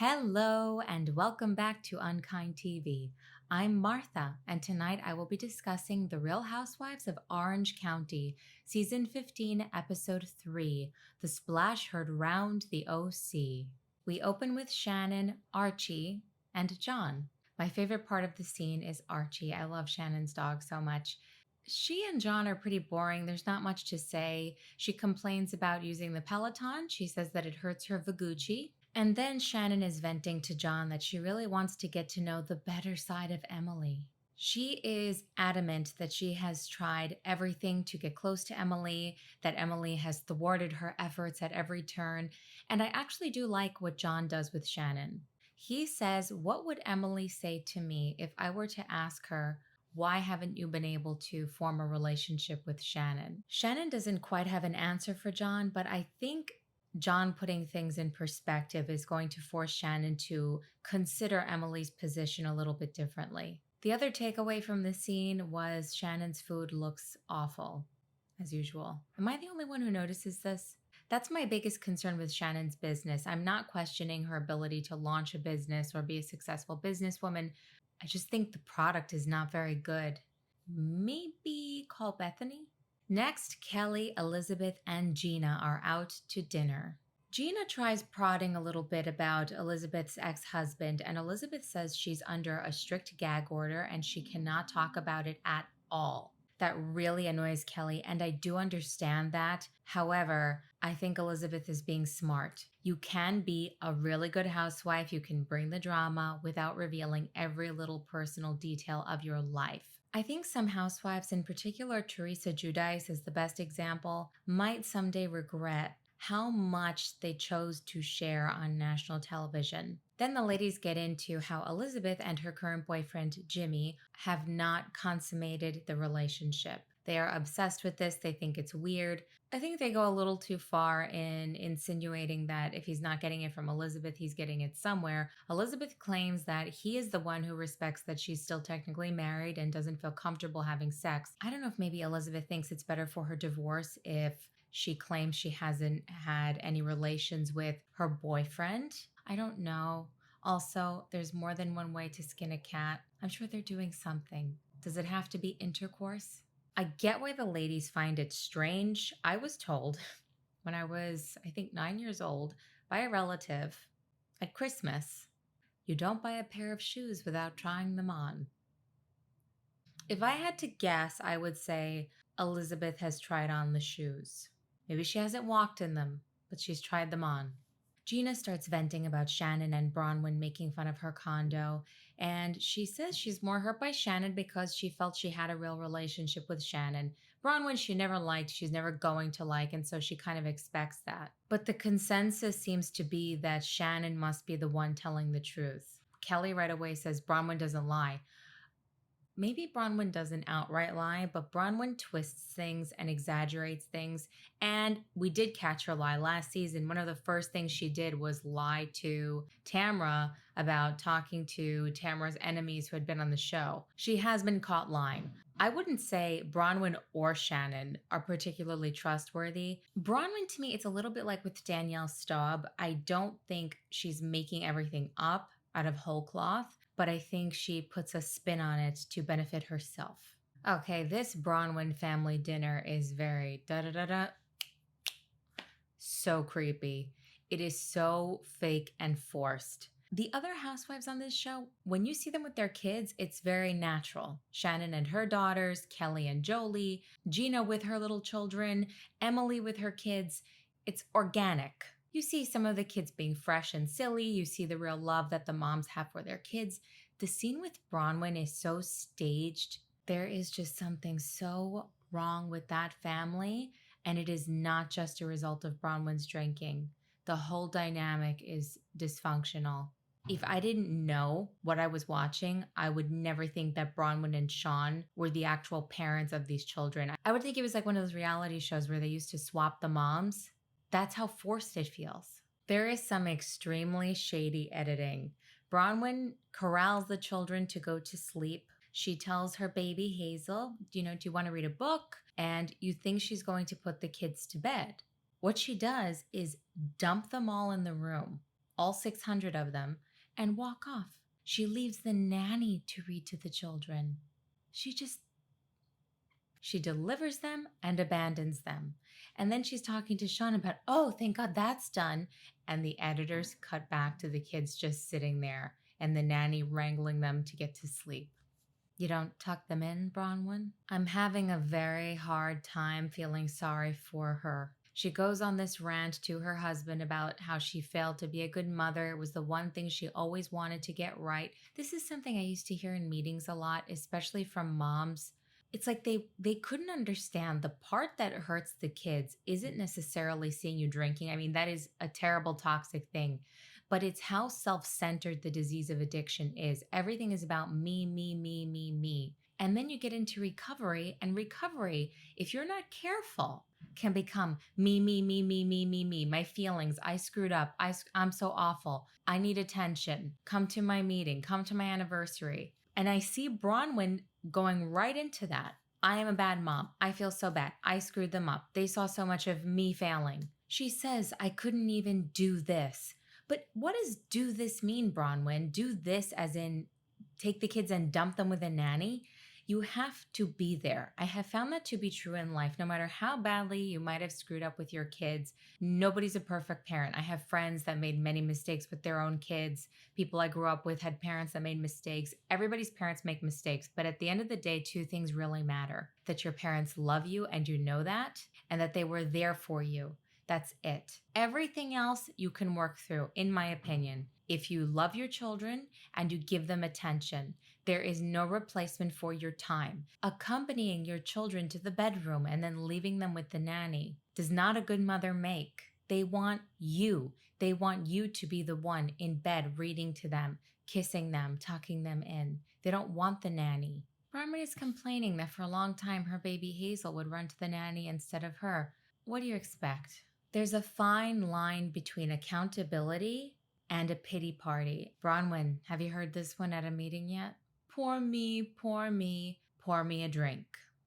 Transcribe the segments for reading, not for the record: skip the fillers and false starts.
Hello and welcome back to UnKind TV. I'm Martha, and tonight I will be discussing The Real Housewives of Orange County, Season 15, Episode 3, The Splash Heard Round the OC. We open with Shannon, Archie, and John. My favorite part of the scene is Archie. I love Shannon's dog so much. She and John are pretty boring. There's not much to say. She complains about using the Peloton. She says that it hurts her vagucci. And then Shannon is venting to John that she really wants to get to know the better side of Emily. She is adamant that she has tried everything to get close to Emily, that Emily has thwarted her efforts at every turn. And I actually do like what John does with Shannon. He says, "What would Emily say to me if I were to ask her, why haven't you been able to form a relationship with Shannon?" Shannon doesn't quite have an answer for John, but I think John putting things in perspective is going to force Shannon to consider Emily's position a little bit differently. The other takeaway from this scene was Shannon's food looks awful, as usual. Am I the only one who notices this? That's my biggest concern with Shannon's business. I'm not questioning her ability to launch a business or be a successful businesswoman. I just think the product is not very good. Maybe call Bethany? Next, Kelly, Elizabeth, and Gina are out to dinner. Gina tries prodding a little bit about Elizabeth's ex-husband, and Elizabeth says she's under a strict gag order and she cannot talk about it at all. That really annoys Kelly, and I do understand that. However, I think Elizabeth is being smart. You can be a really good housewife. You can bring the drama without revealing every little personal detail of your life. I think some housewives, in particular Teresa Giudice is the best example, might someday regret how much they chose to share on national television. Then the ladies get into how Elizabeth and her current boyfriend, Jimmy, have not consummated the relationship. They are obsessed with this. They think it's weird. I think they go a little too far in insinuating that if he's not getting it from Elizabeth, he's getting it somewhere. Elizabeth claims that he is the one who respects that she's still technically married and doesn't feel comfortable having sex. I don't know if maybe Elizabeth thinks it's better for her divorce if she claims she hasn't had any relations with her boyfriend. I don't know. Also, there's more than one way to skin a cat. I'm sure they're doing something. Does it have to be intercourse? I get why the ladies find it strange. I was told when I was, I think, 9 years old by a relative at Christmas, you don't buy a pair of shoes without trying them on. If I had to guess, I would say Elizabeth has tried on the shoes. Maybe she hasn't walked in them, but she's tried them on. Gina starts venting about Shannon and Braunwyn making fun of her condo, and she says she's more hurt by Shannon because she felt she had a real relationship with Shannon. Braunwyn she never liked, she's never going to like, and so she kind of expects that. But the consensus seems to be that Shannon must be the one telling the truth. Kelly right away says Braunwyn doesn't lie. Maybe Braunwyn doesn't outright lie, but Braunwyn twists things and exaggerates things. And we did catch her lie last season. One of the first things she did was lie to Tamra about talking to Tamra's enemies who had been on the show. She has been caught lying. I wouldn't say Braunwyn or Shannon are particularly trustworthy. Braunwyn, to me, it's a little bit like with Danielle Staub. I don't think she's making everything up out of whole cloth, but I think she puts a spin on it to benefit herself. Okay, this Braunwyn family dinner is very da-da-da-da. So creepy. It is so fake and forced. The other housewives on this show, when you see them with their kids, it's very natural. Shannon and her daughters, Kelly and Jolie, Gina with her little children, Emily with her kids. It's organic. You see some of the kids being fresh and silly. You see the real love that the moms have for their kids. The scene with Braunwyn is so staged. There is just something so wrong with that family, and it is not just a result of Braunwyn's drinking. The whole dynamic is dysfunctional. If I didn't know what I was watching, I would never think that Braunwyn and Sean were the actual parents of these children. I would think it was like one of those reality shows where they used to swap the moms. That's how forced it feels. There is some extremely shady editing. Braunwyn corrals the children to go to sleep. She tells her baby Hazel, do you want to read a book? And you think she's going to put the kids to bed. What she does is dump them all in the room, all 600 of them, and walk off. She leaves the nanny to read to the children. She delivers them and abandons them. And then she's talking to Sean about, oh, thank God that's done. And the editors cut back to the kids just sitting there and the nanny wrangling them to get to sleep. You don't tuck them in, Braunwyn? I'm having a very hard time feeling sorry for her. She goes on this rant to her husband about how she failed to be a good mother. It was the one thing she always wanted to get right. This is something I used to hear in meetings a lot, especially from moms. It's like they couldn't understand the part that hurts the kids isn't necessarily seeing you drinking. I mean, that is a terrible, toxic thing. But it's how self-centered the disease of addiction is. Everything is about me, me, me, me, me. And then you get into recovery, and recovery, if you're not careful, can become me, me, me, me, me, me, me. My feelings, I screwed up. I'm so awful. I need attention. Come to my meeting. Come to my anniversary. And I see Braunwyn going right into that. I am a bad mom. I feel so bad. I screwed them up. They saw so much of me failing. She says, I couldn't even do this. But what does do this mean, Braunwyn? Do this as in take the kids and dump them with a nanny? You have to be there. I have found that to be true in life. No matter how badly you might have screwed up with your kids, nobody's a perfect parent. I have friends that made many mistakes with their own kids. People I grew up with had parents that made mistakes. Everybody's parents make mistakes. But at the end of the day, two things really matter. That your parents love you and you know that, and that they were there for you. That's it. Everything else you can work through, in my opinion. If you love your children and you give them attention, there is no replacement for your time. Accompanying your children to the bedroom and then leaving them with the nanny does not a good mother make. They want you. They want you to be the one in bed reading to them, kissing them, tucking them in. They don't want the nanny. Braunwyn is complaining that for a long time her baby Hazel would run to the nanny instead of her. What do you expect? There's a fine line between accountability and a pity party. Braunwyn, have you heard this one at a meeting yet? Pour me, pour me, pour me a drink.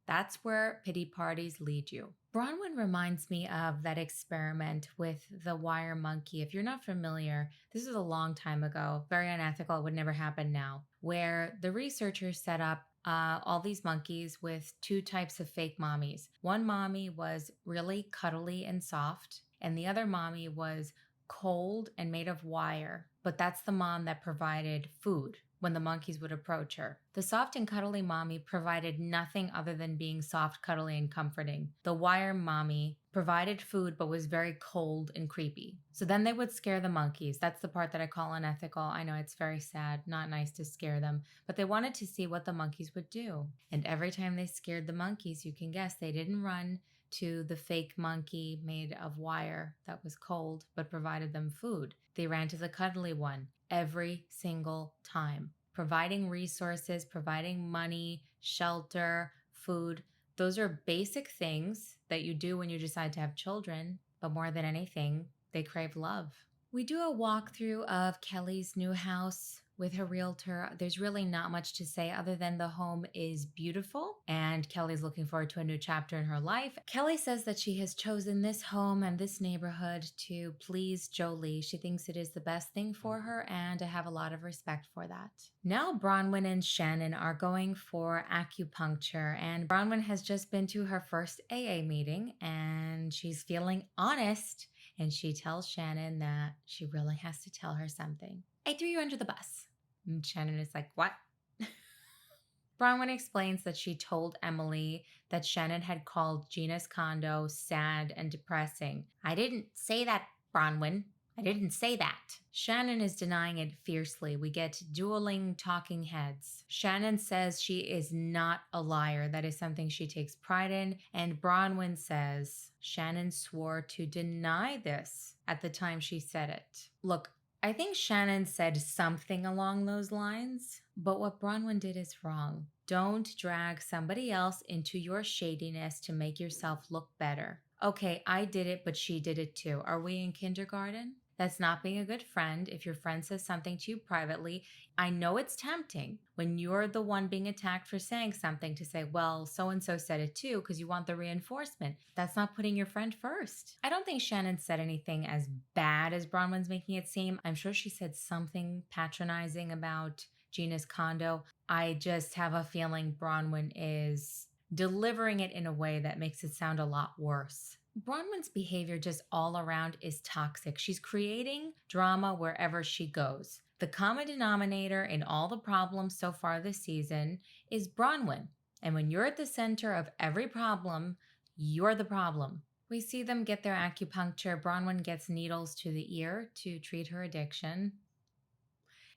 That's where pity parties lead you. Braunwyn reminds me of that experiment with the wire monkey. If you're not familiar, this is a long time ago, very unethical, it would never happen now, where the researchers set up all these monkeys with two types of fake mommies. One mommy was really cuddly and soft, and the other mommy was cold and made of wire, but that's the mom that provided food when the monkeys would approach her. The soft and cuddly mommy provided nothing other than being soft, cuddly, and comforting. The wire mommy provided food but was very cold and creepy. So then they would scare the monkeys. That's the part that I call unethical. I know it's very sad, not nice to scare them, but they wanted to see what the monkeys would do. And every time they scared the monkeys, you can guess they didn't run to the fake monkey made of wire that was cold but provided them food. They ran to the cuddly one every single time, providing resources, providing money, shelter, food. Those are basic things that you do when you decide to have children, but more than anything, they crave love. We do a walkthrough of Kelly's new house with her realtor. There's really not much to say other than the home is beautiful and Kelly's looking forward to a new chapter in her life. Kelly says that she has chosen this home and this neighborhood to please Jolie. She thinks it is the best thing for her, and I have a lot of respect for that. Now Braunwyn and Shannon are going for acupuncture, and Braunwyn has just been to her first AA meeting and she's feeling honest, and she tells Shannon that she really has to tell her something. I threw you under the bus. And Shannon is like, what? Braunwyn explains that she told Emily that Shannon had called Gina's condo sad and depressing. I didn't say that, Braunwyn. I didn't say that. Shannon is denying it fiercely. We get dueling talking heads. Shannon says she is not a liar. That is something she takes pride in. And Braunwyn says Shannon swore to deny this at the time she said it. Look, I think Shannon said something along those lines, but what Braunwyn did is wrong. Don't drag somebody else into your shadiness to make yourself look better. Okay, I did it, but she did it too. Are we in kindergarten? That's not being a good friend. If your friend says something to you privately, I know it's tempting when you're the one being attacked for saying something to say, well, so and so said it too, because you want the reinforcement. That's not putting your friend first. I don't think Shannon said anything as bad as Braunwyn's making it seem. I'm sure she said something patronizing about Gina's condo. I just have a feeling Braunwyn is delivering it in a way that makes it sound a lot worse. Bronwyn's behavior just all around is toxic. She's creating drama wherever she goes. The common denominator in all the problems so far this season is Braunwyn. And when you're at the center of every problem, you're the problem. We see them get their acupuncture. Braunwyn gets needles to the ear to treat her addiction.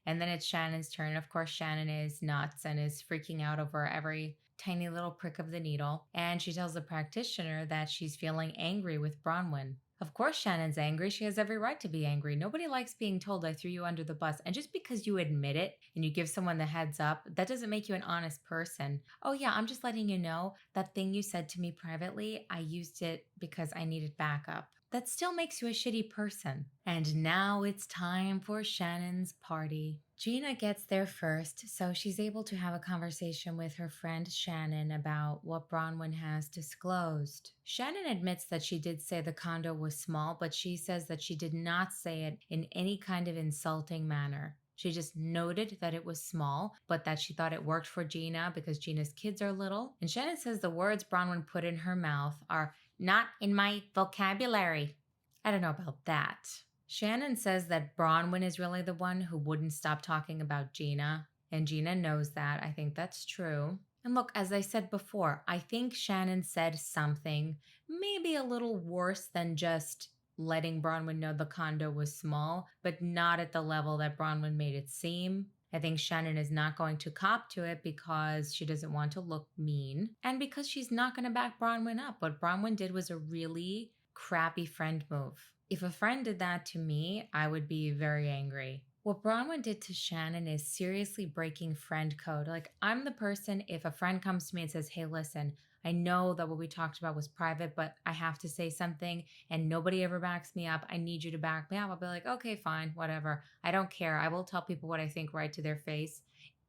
And then it's Shannon's turn. Of course, Shannon is nuts and is freaking out over every tiny little prick of the needle. And she tells the practitioner that she's feeling angry with Braunwyn. Of course, Shannon's angry. She has every right to be angry. Nobody likes being told I threw you under the bus. And just because you admit it and you give someone the heads up, that doesn't make you an honest person. Oh, yeah, I'm just letting you know that thing you said to me privately, I used it because I needed backup. That still makes you a shitty person. And now it's time for Shannon's party. Gina gets there first, so she's able to have a conversation with her friend Shannon about what Braunwyn has disclosed. Shannon admits that she did say the condo was small, but she says that she did not say it in any kind of insulting manner. She just noted that it was small, but that she thought it worked for Gina because Gina's kids are little. And Shannon says the words Braunwyn put in her mouth are not in my vocabulary. I don't know about that. Shannon says that Braunwyn is really the one who wouldn't stop talking about Gina, and Gina knows that. I think that's true. And look, as I said before, I think Shannon said something maybe a little worse than just letting Braunwyn know the condo was small, but not at the level that Braunwyn made it seem. I think Shannon is not going to cop to it because she doesn't want to look mean and because she's not going to back Braunwyn up. What Braunwyn did was a really crappy friend move. If a friend did that to me, I would be very angry. What Braunwyn did to Shannon is seriously breaking friend code. Like, I'm the person, if a friend comes to me and says, hey, listen, I know that what we talked about was private, but I have to say something and nobody ever backs me up. I need you to back me up. I'll be like, okay, fine, whatever. I don't care. I will tell people what I think right to their face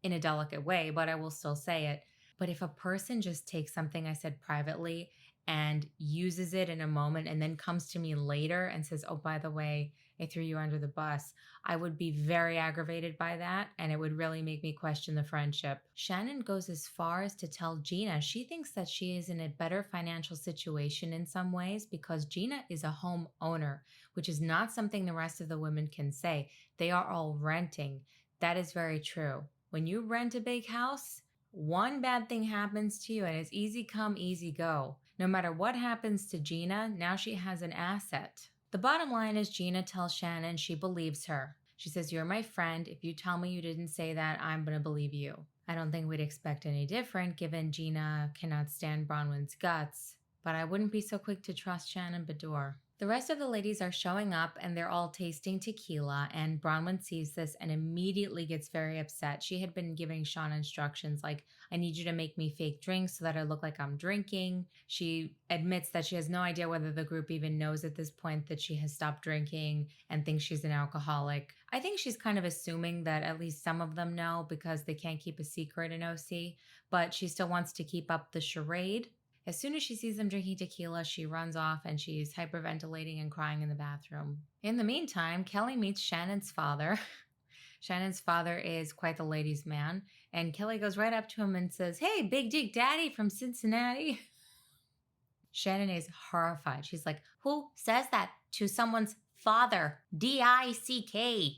in a delicate way, but I will still say it. But if a person just takes something I said privately and uses it in a moment and then comes to me later and says, oh, by the way, I threw you under the bus, I would be very aggravated by that, and it would really make me question the friendship. Shannon goes as far as to tell Gina she thinks that she is in a better financial situation in some ways because Gina is a home owner, which is not something the rest of the women can say. They are all renting. That is very true. When you rent a big house, one bad thing happens to you and it's easy come, easy go. No matter what happens to Gina, now she has an asset. The bottom line is Gina tells Shannon she believes her. She says, you're my friend. If you tell me you didn't say that, I'm going to believe you. I don't think we'd expect any different given Gina cannot stand Braunwyn's guts, but I wouldn't be so quick to trust Shannon Bedore. The rest of the ladies are showing up and they're all tasting tequila, and Braunwyn sees this and immediately gets very upset. She had been giving Sean instructions like, I need you to make me fake drinks so that I look like I'm drinking. She admits that she has no idea whether the group even knows at this point that she has stopped drinking and thinks she's an alcoholic. I think she's kind of assuming that at least some of them know because they can't keep a secret in OC, but she still wants to keep up the charade. As soon as she sees them drinking tequila, she runs off and she's hyperventilating and crying in the bathroom. In the meantime, Kelly meets Shannon's father. Shannon's father is quite the ladies' man, and Kelly goes right up to him and says, hey, Big Dick Daddy from Cincinnati. Shannon is horrified. She's like, who says that to someone's father? D-I-C-K.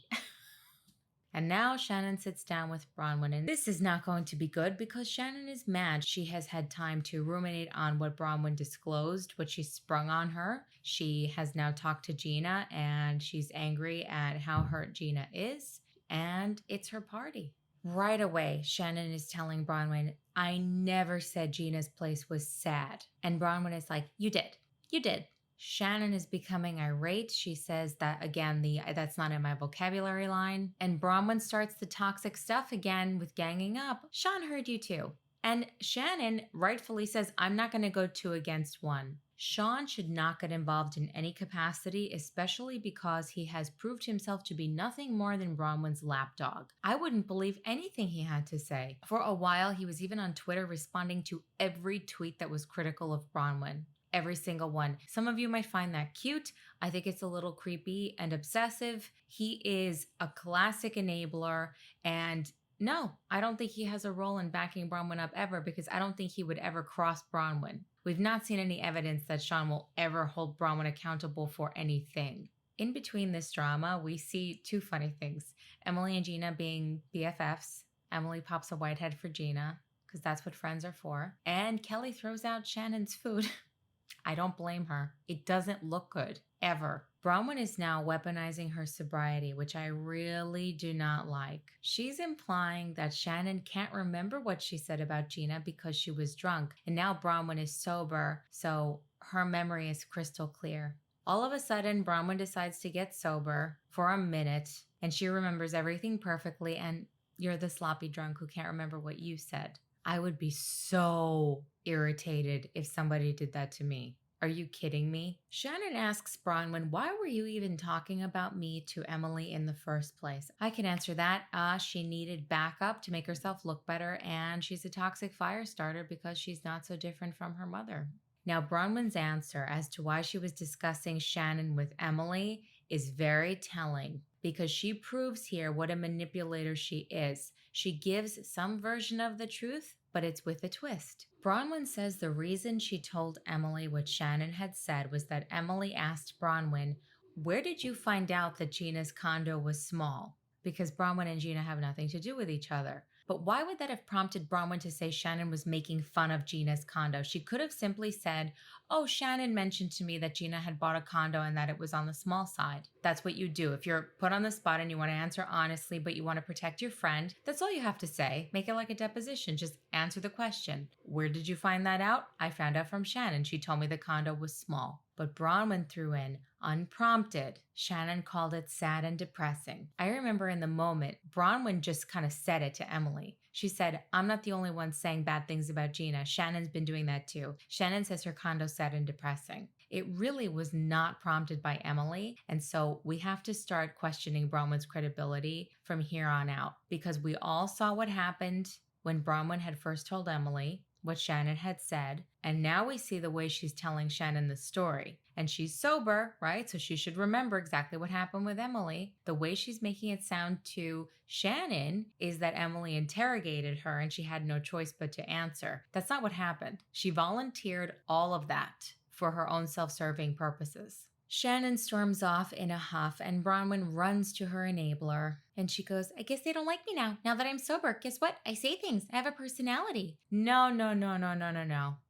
And now Shannon sits down with Braunwyn, and this is not going to be good because Shannon is mad. She has had time to ruminate on what Braunwyn disclosed, what she sprung on her. She has now talked to Gina, and she's angry at how hurt Gina is, and it's her party. Right away, Shannon is telling Braunwyn, I never said Gina's place was sad. And Braunwyn is like, you did. You did. Shannon is becoming irate. She says that, again, that's not in my vocabulary line. And Braunwyn starts the toxic stuff again with ganging up. Sean heard you too. And Shannon rightfully says, I'm not going to go 2 against 1. Sean should not get involved in any capacity, especially because he has proved himself to be nothing more than Braunwyn's lapdog. I wouldn't believe anything he had to say. For a while, he was even on Twitter responding to every tweet that was critical of Braunwyn. Every single one. Some of you might find that cute. I think it's a little creepy and obsessive. He is a classic enabler, and no, I don't think he has a role in backing Braunwyn up ever, because I don't think he would ever cross Braunwyn. We've not seen any evidence that Sean will ever hold Braunwyn accountable for anything. In between this drama, we see 2 funny things. Emily and Gina being BFFs. Emily pops a whitehead for Gina, because that's what friends are for. And Kelly throws out Shannon's food. I don't blame her. It doesn't look good, ever. Braunwyn is now weaponizing her sobriety, which I really do not like. She's implying that Shannon can't remember what she said about Gina because she was drunk, and now Braunwyn is sober, so her memory is crystal clear. All of a sudden, Braunwyn decides to get sober for a minute, and she remembers everything perfectly, and you're the sloppy drunk who can't remember what you said. I would be so irritated if somebody did that to me. Are you kidding me? Shannon asks Braunwyn, why were you even talking about me to Emily in the first place? I can answer that. She needed backup to make herself look better, and she's a toxic fire starter because she's not so different from her mother. Now, Braunwyn's answer as to why she was discussing Shannon with Emily is very telling, because she proves here what a manipulator she is. She gives some version of the truth, but it's with a twist. Braunwyn says the reason she told Emily what Shannon had said was that Emily asked Braunwyn, where did you find out that Gina's condo was small? Because Braunwyn and Gina have nothing to do with each other. But why would that have prompted Braunwyn to say Shannon was making fun of Gina's condo? She could have simply said, oh, Shannon mentioned to me that Gina had bought a condo and that it was on the small side. That's what you do. If you're put on the spot and you want to answer honestly, but you want to protect your friend, that's all you have to say. Make it like a deposition. Just answer the question. Where did you find that out? I found out from Shannon. She told me the condo was small. But Braunwyn threw in, unprompted, Shannon called it sad and depressing. I remember in the moment, Braunwyn just kind of said it to Emily. She said, I'm not the only one saying bad things about Gina. Shannon's been doing that too. Shannon says her condo's sad and depressing. It really was not prompted by Emily, and so we have to start questioning Braunwyn's credibility from here on out, because we all saw what happened when Braunwyn had first told Emily what Shannon had said, and now we see the way she's telling Shannon the story. And she's sober, right? So she should remember exactly what happened with Emily. The way she's making it sound to Shannon is that Emily interrogated her and she had no choice but to answer. That's not what happened. She volunteered all of that for her own self-serving purposes. Shannon storms off in a huff, and Braunwyn runs to her enabler, and she goes, I guess they don't like me now that I'm sober. Guess what? I say things. I have a personality. No.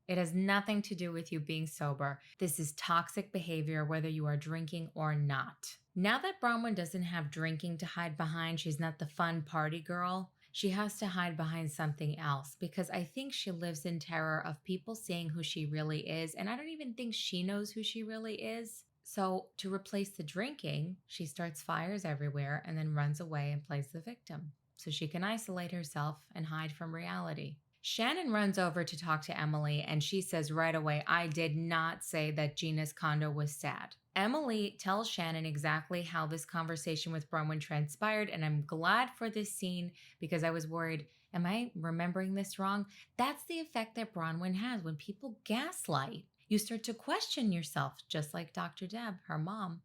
It has nothing to do with you being sober. This is toxic behavior, whether you are drinking or not. Now that Braunwyn doesn't have drinking to hide behind, she's not the fun party girl, she has to hide behind something else, because I think she lives in terror of people seeing who she really is, and I don't even think she knows who she really is. So to replace the drinking, she starts fires everywhere and then runs away and plays the victim, so she can isolate herself and hide from reality. Shannon runs over to talk to Emily, and she says right away, I did not say that Gina's condo was sad. Emily tells Shannon exactly how this conversation with Braunwyn transpired, and I'm glad for this scene because I was worried, am I remembering this wrong? That's the effect that Braunwyn has when people gaslight. You start to question yourself, just like Dr. Deb, her mom.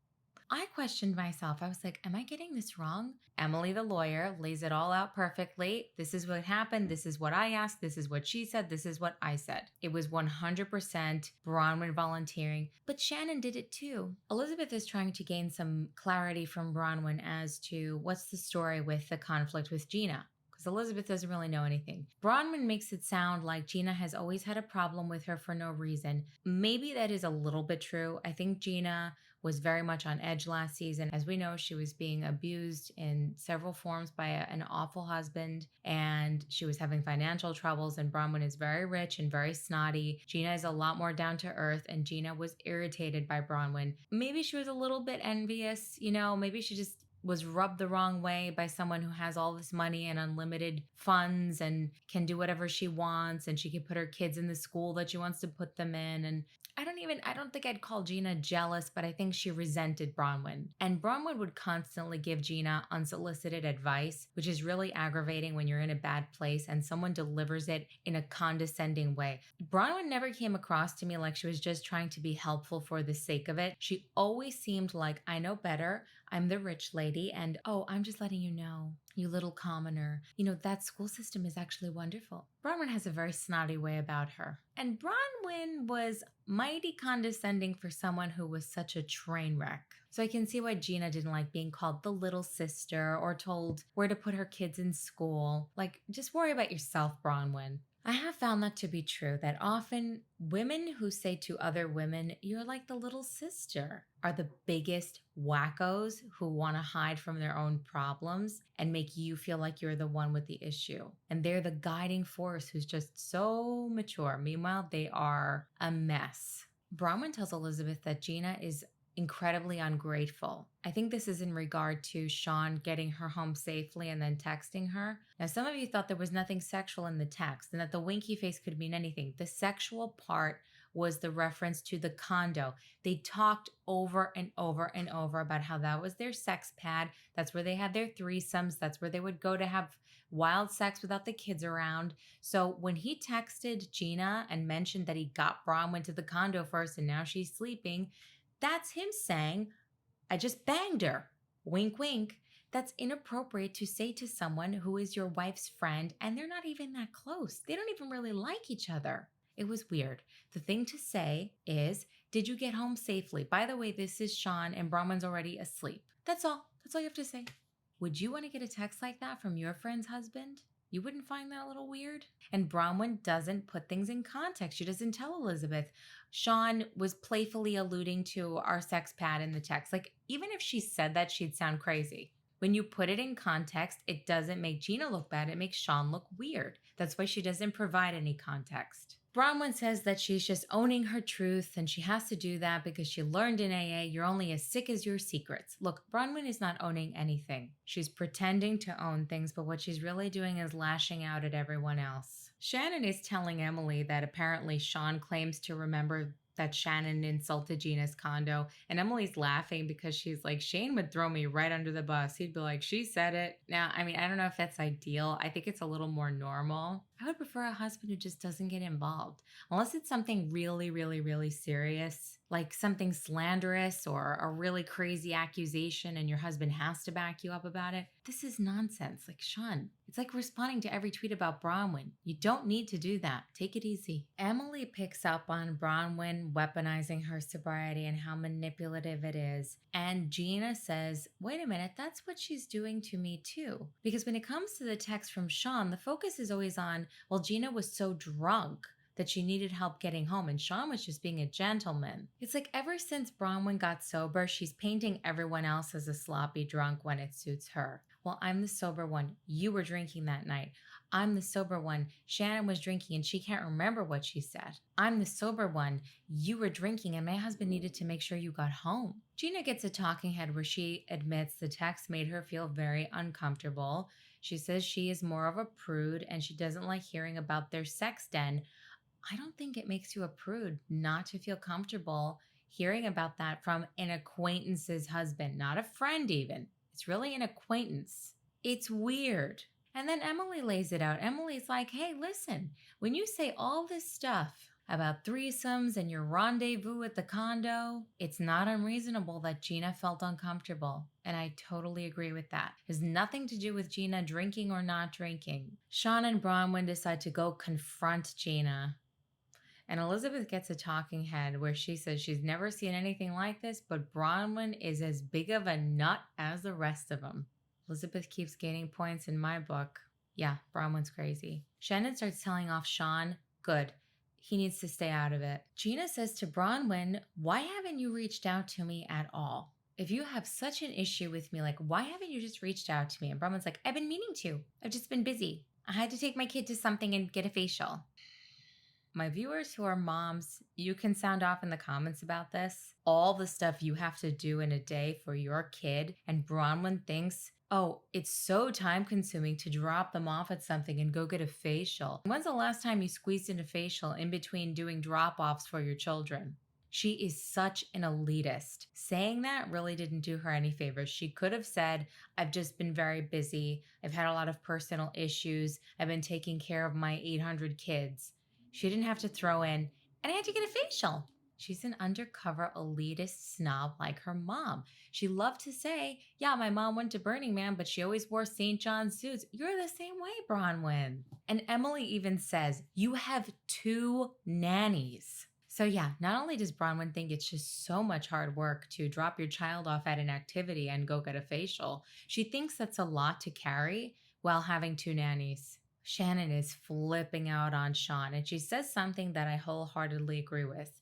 I questioned myself. I was like, am I getting this wrong? Emily, the lawyer, lays it all out perfectly. This is what happened. This is what I asked. This is what she said. This is what I said. It was 100% Braunwyn volunteering, but Shannon did it too. Elizabeth is trying to gain some clarity from Braunwyn as to what's the story with the conflict with Gina, because Elizabeth doesn't really know anything. Braunwyn makes it sound like Gina has always had a problem with her for no reason. Maybe that is a little bit true. I think Gina was very much on edge last season. As we know, she was being abused in several forms by an awful husband, and she was having financial troubles, and Braunwyn is very rich and very snotty. Gina is a lot more down to earth, and Gina was irritated by Braunwyn. Maybe she was a little bit envious, maybe she just was rubbed the wrong way by someone who has all this money and unlimited funds and can do whatever she wants, and she can put her kids in the school that she wants to put them in. And I don't think I'd call Gina jealous, but I think she resented Braunwyn. And Braunwyn would constantly give Gina unsolicited advice, which is really aggravating when you're in a bad place and someone delivers it in a condescending way. Braunwyn never came across to me like she was just trying to be helpful for the sake of it. She always seemed like, I know better. I'm the rich lady, and oh, I'm just letting you know, you little commoner. That school system is actually wonderful. Braunwyn has a very snotty way about her. And Braunwyn was mighty condescending for someone who was such a train wreck. So I can see why Gina didn't like being called the little sister or told where to put her kids in school. Like, just worry about yourself, Braunwyn. I have found that to be true, that often women who say to other women, you're like the little sister, are the biggest wackos who want to hide from their own problems and make you feel like you're the one with the issue. And they're the guiding force who's just so mature. Meanwhile, they are a mess. Braunwyn tells Elizabeth that Gina is incredibly ungrateful. I think this is in regard to Sean getting her home safely and then texting her. Now, some of you thought there was nothing sexual in the text and that the winky face could mean anything. The sexual part was the reference to the condo. They talked over and over and over about how that was their sex pad. That's where they had their threesomes. That's where they would go to have wild sex without the kids around. So when he texted Gina and mentioned that he got Braunwyn to the condo first and now she's sleeping, that's him saying, I just banged her. Wink, wink. That's inappropriate to say to someone who is your wife's friend and they're not even that close. They don't even really like each other. It was weird. The thing to say is, did you get home safely? By the way, this is Sean and Braunwyn's already asleep. That's all. That's all you have to say. Would you want to get a text like that from your friend's husband? You wouldn't find that a little weird? And Braunwyn doesn't put things in context. She doesn't tell Elizabeth. Sean was playfully alluding to our sex pad in the text. Like, even if she said that, she'd sound crazy. When you put it in context, it doesn't make Gina look bad. It makes Sean look weird. That's why she doesn't provide any context. Braunwyn says that she's just owning her truth and she has to do that because she learned in AA, you're only as sick as your secrets. Look, Braunwyn is not owning anything. She's pretending to own things, but what she's really doing is lashing out at everyone else. Shannon is telling Emily that apparently Sean claims to remember that Shannon insulted Gina's condo. And Emily's laughing because she's like, Shane would throw me right under the bus. He'd be like, she said it. Now, I mean, I don't know if that's ideal. I think it's a little more normal. I would prefer a husband who just doesn't get involved. Unless it's something really, really, really serious, like something slanderous or a really crazy accusation and your husband has to back you up about it. This is nonsense. Like, Sean, it's like responding to every tweet about Braunwyn. You don't need to do that. Take it easy. Emily picks up on Braunwyn weaponizing her sobriety and how manipulative it is. And Gina says, wait a minute, that's what she's doing to me too. Because when it comes to the text from Sean, the focus is always on, well, Gina was so drunk that she needed help getting home and Sean was just being a gentleman. It's like ever since Braunwyn got sober, she's painting everyone else as a sloppy drunk when it suits her. Well, I'm the sober one. You were drinking that night. I'm the sober one. Shannon was drinking and she can't remember what she said. I'm the sober one. You were drinking and my husband needed to make sure you got home. Gina gets a talking head where she admits the text made her feel very uncomfortable. She says she is more of a prude and she doesn't like hearing about their sex den. I don't think it makes you a prude not to feel comfortable hearing about that from an acquaintance's husband, not a friend even. It's really an acquaintance. It's weird. And then Emily lays it out. Emily's like, hey, listen, when you say all this stuff about threesomes and your rendezvous at the condo, it's not unreasonable that Gina felt uncomfortable. And I totally agree with that. It has nothing to do with Gina drinking or not drinking. Sean and Braunwyn decide to go confront Gina. And Elizabeth gets a talking head where she says she's never seen anything like this, but Braunwyn is as big of a nut as the rest of them. Elizabeth keeps gaining points in my book. Yeah, Braunwyn's crazy. Shannon starts telling off Sean. Good. He needs to stay out of it. Gina says to Braunwyn, why haven't you reached out to me at all? If you have such an issue with me, like, why haven't you just reached out to me? And Braunwyn's like, I've been meaning to. I've just been busy. I had to take my kid to something and get a facial. my viewers who are moms, you can sound off in the comments about this. All the stuff you have to do in a day for your kid, and Braunwyn thinks, oh, it's so time consuming to drop them off at something and go get a facial. When's the last time you squeezed in a facial in between doing drop offs for your children? She is such an elitist. Saying that really didn't do her any favors. She could have said, I've just been very busy. I've had a lot of personal issues. I've been taking care of my 800 kids. She didn't have to throw in, and I had to get a facial. She's an undercover elitist snob like her mom. She loved to say, yeah, my mom went to Burning Man, but she always wore St. John's suits. You're the same way, Braunwyn. And Emily even says, you have 2 nannies. So yeah, not only does Braunwyn think it's just so much hard work to drop your child off at an activity and go get a facial, she thinks that's a lot to carry while having 2 nannies. Shannon is flipping out on Sean, and she says something that I wholeheartedly agree with.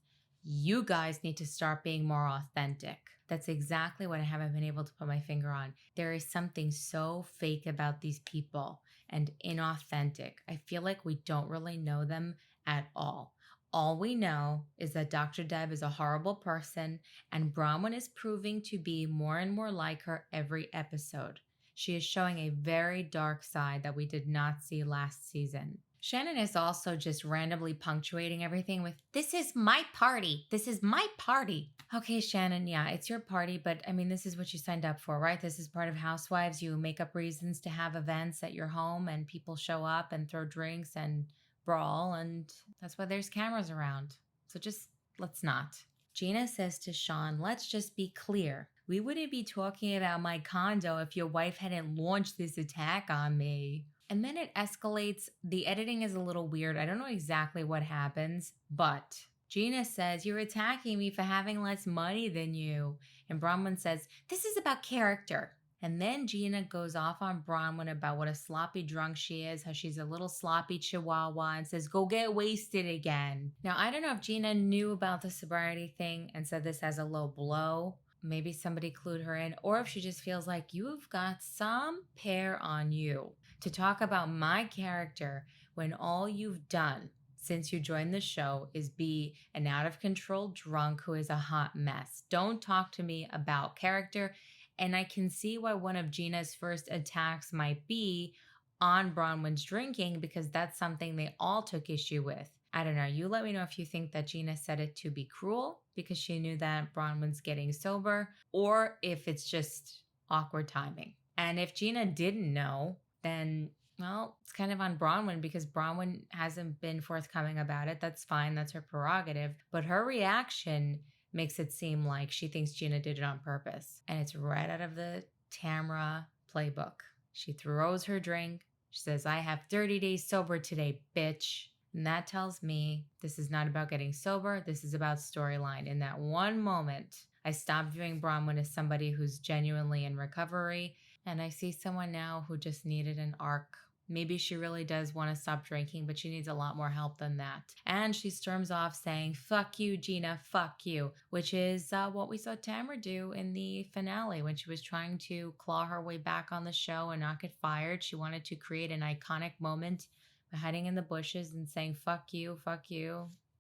You guys need to start being more authentic. That's exactly what I haven't been able to put my finger on. There is something so fake about these people and inauthentic. I feel like we don't really know them at all. All we know is that Dr. Deb is a horrible person, and Braunwyn is proving to be more and more like her every episode. She is showing a very dark side that we did not see last season. Shannon is also just randomly punctuating everything with, this is my party. This is my party. Okay, Shannon, yeah, it's your party, but I mean, this is what you signed up for, right? This is part of Housewives. You make up reasons to have events at your home, and people show up and throw drinks and brawl, and that's why there's cameras around. So just let's not. Gina says to Sean, let's just be clear. We wouldn't be talking about my condo if your wife hadn't launched this attack on me. And then it escalates. The editing is a little weird. I don't know exactly what happens, but Gina says, you're attacking me for having less money than you. And Braunwyn says, this is about character. And then Gina goes off on Braunwyn about what a sloppy drunk she is, how she's a little sloppy chihuahua, and says, go get wasted again. Now, I don't know if Gina knew about the sobriety thing and said this as a low blow. Maybe somebody clued her in, or if she just feels like you've got some pear on you to talk about my character when all you've done since you joined the show is be an out-of-control drunk who is a hot mess. Don't talk to me about character. And I can see why one of Gina's first attacks might be on Braunwyn's drinking, because that's something they all took issue with. I don't know. You let me know if you think that Gina said it to be cruel because she knew that Braunwyn's getting sober, or if it's just awkward timing. And if Gina didn't know, then, well, it's kind of on Braunwyn because Braunwyn hasn't been forthcoming about it. That's fine. That's her prerogative. But her reaction makes it seem like she thinks Gina did it on purpose. And it's right out of the Tamra playbook. She throws her drink. She says, I have 30 days sober today, bitch. And that tells me this is not about getting sober. This is about storyline. In that one moment, I stopped viewing Braunwyn as somebody who's genuinely in recovery. And I see someone now who just needed an arc. Maybe she really does want to stop drinking, but she needs a lot more help than that. And she storms off saying, fuck you, Gina, fuck you, which is what we saw Tamra do in the finale when she was trying to claw her way back on the show and not get fired. She wanted to create an iconic moment by hiding in the bushes and saying, fuck you,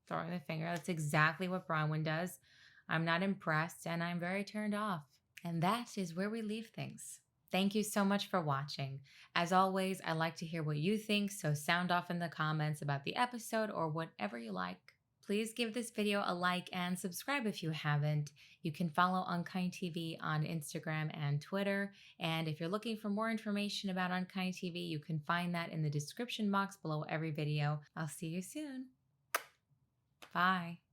throwing the finger. That's exactly what Braunwyn does. I'm not impressed, and I'm very turned off. And that is where we leave things. Thank you so much for watching. As always, I like to hear what you think, so sound off in the comments about the episode or whatever you like. Please give this video a like and subscribe if you haven't. You can follow UnKind TV on Instagram and Twitter. And if you're looking for more information about UnKind TV, you can find that in the description box below every video. I'll see you soon. Bye.